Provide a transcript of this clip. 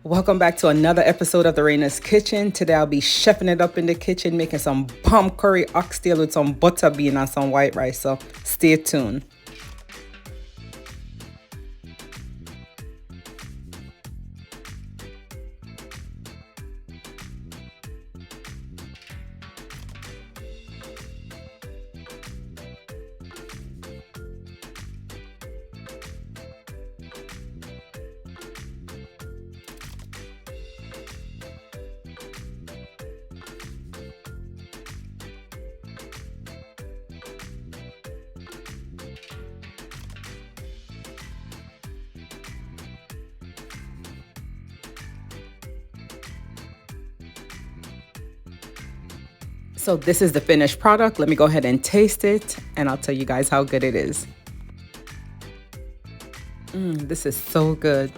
Welcome back to another episode of the Raina's Kitchen. Today I'll be chefing it up in the kitchen, making some bomb curry oxtail with some butter bean and some white rice. So stay tuned. So this is the finished product. Let me go ahead and taste it and I'll tell you guys how good it is. This is so good.